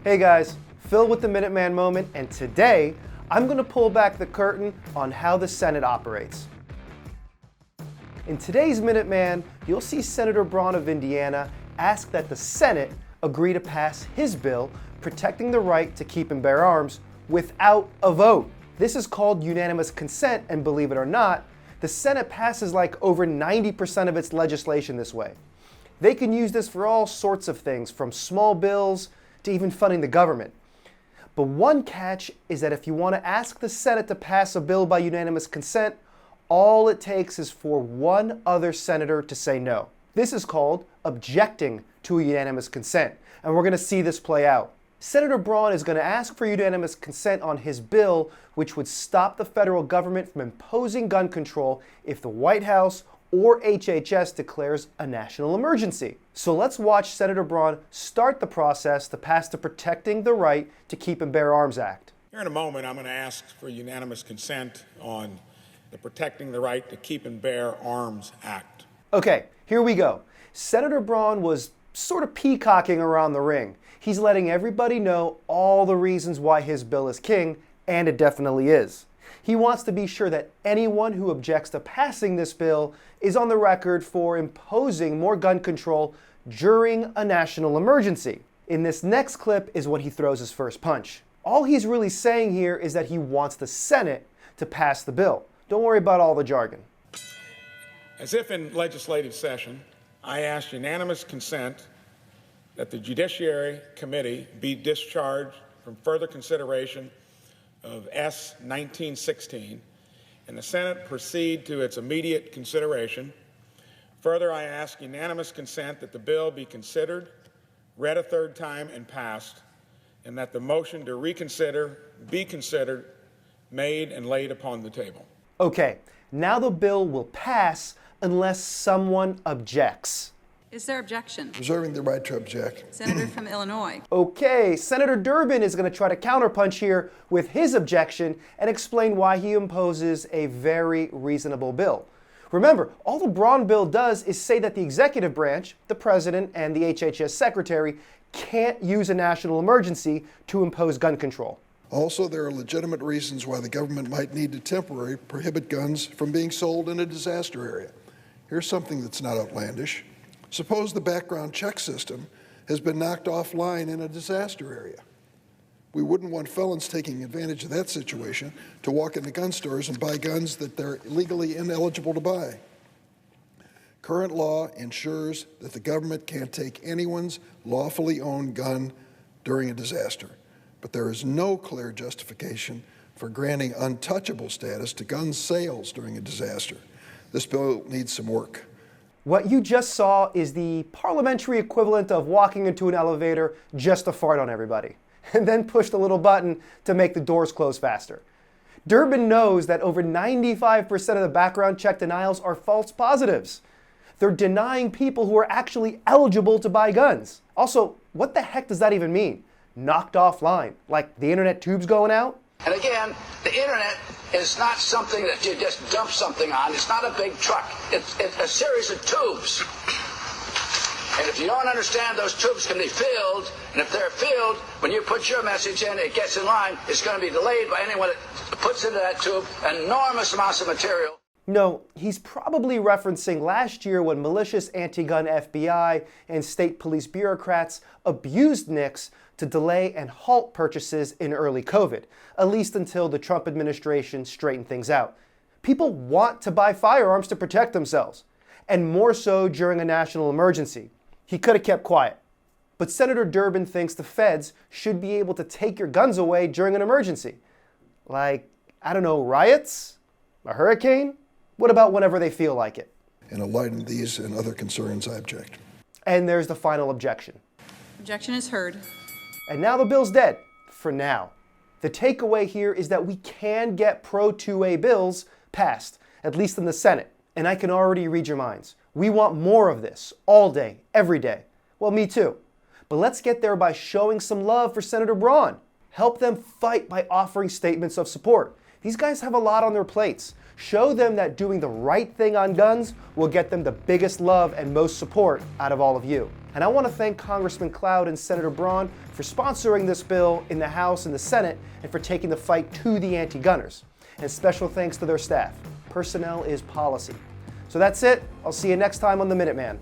Hey guys, Phil with the Minuteman Moment, and today I'm going to pull back the curtain on how the Senate operates. In today's Minuteman, you'll see Senator Braun of Indiana ask that the Senate agree to pass his bill protecting the right to keep and bear arms without a vote. This is called unanimous consent, and believe it or not, the Senate passes like over 90% of its legislation this way. They can use this for all sorts of things, from small bills to even funding the government. But one catch is that if you want to ask the Senate to pass a bill by unanimous consent, all it takes is for one other senator to say no. This is called objecting to a unanimous consent, and we're going to see this play out. Senator Braun is going to ask for unanimous consent on his bill, which would stop the federal government from imposing gun control if the White House or HHS declares a national emergency. So let's watch Senator Braun start the process to pass the Protecting the Right to Keep and Bear Arms Act. Here in a moment, I'm going to ask for unanimous consent on the Protecting the Right to Keep and Bear Arms Act. Okay, here we go. Senator Braun was sort of peacocking around the ring. He's letting everybody know all the reasons why his bill is king, and it definitely is. He wants to be sure that anyone who objects to passing this bill is on the record for imposing more gun control during a national emergency. In this next clip is when he throws his first punch. All he's really saying here is that he wants the Senate to pass the bill. Don't worry about all the jargon. As if in legislative session, I ask unanimous consent that the Judiciary Committee be discharged from further consideration of S. 1916, and the Senate proceed to its immediate consideration. Further, I ask unanimous consent that the bill be considered, read a third time, and passed, and that the motion to reconsider be considered, made, and laid upon the table. Okay, now the bill will pass unless someone objects. Is there objection? Reserving the right to object. Senator from Illinois. Okay, Senator Durbin is going to try to counterpunch here with his objection and explain why he imposes a very reasonable bill. Remember, all the Braun bill does is say that the executive branch, the president and the HHS secretary, can't use a national emergency to impose gun control. Also, there are legitimate reasons why the government might need to temporarily prohibit guns from being sold in a disaster area. Here's something that's not outlandish. Suppose the background check system has been knocked offline in a disaster area. We wouldn't want felons taking advantage of that situation to walk into gun stores and buy guns that they're legally ineligible to buy. Current law ensures that the government can't take anyone's lawfully owned gun during a disaster, but there is no clear justification for granting untouchable status to gun sales during a disaster. This bill needs some work. What you just saw is the parliamentary equivalent of walking into an elevator just to fart on everybody, and then push the little button to make the doors close faster. Durbin knows that over 95% of the background check denials are false positives. They're denying people who are actually eligible to buy guns. Also, what the heck does that even mean? Knocked offline, like the internet tubes going out? And again, the internet is not something that you just dump something on. It's not a big truck. It's a series of tubes. And if you don't understand, those tubes can be filled. And if they're filled, when you put your message in, it gets in line. It's going to be delayed by anyone that puts into that tube enormous amounts of material. No, he's probably referencing last year when malicious anti-gun FBI and state police bureaucrats abused NICS to delay and halt purchases in early COVID, at least until the Trump administration straightened things out. People want to buy firearms to protect themselves, and more so during a national emergency. He could have kept quiet. But Senator Durbin thinks the feds should be able to take your guns away during an emergency. Like, I don't know, riots? A hurricane? What about whenever they feel like it? In light of these and other concerns, I object. And there's the final objection. Objection is heard. And now the bill's dead, for now. The takeaway here is that we can get pro 2A bills passed, at least in the Senate. And I can already read your minds. We want more of this, all day, every day. Well, me too. But let's get there by showing some love for Senator Braun. Help them fight by offering statements of support. These guys have a lot on their plates. Show them that doing the right thing on guns will get them the biggest love and most support out of all of you. And I want to thank Congressman Cloud and Senator Braun for sponsoring this bill in the House and the Senate and for taking the fight to the anti-gunners. And special thanks to their staff. Personnel is policy. So that's it. I'll see you next time on The Minuteman.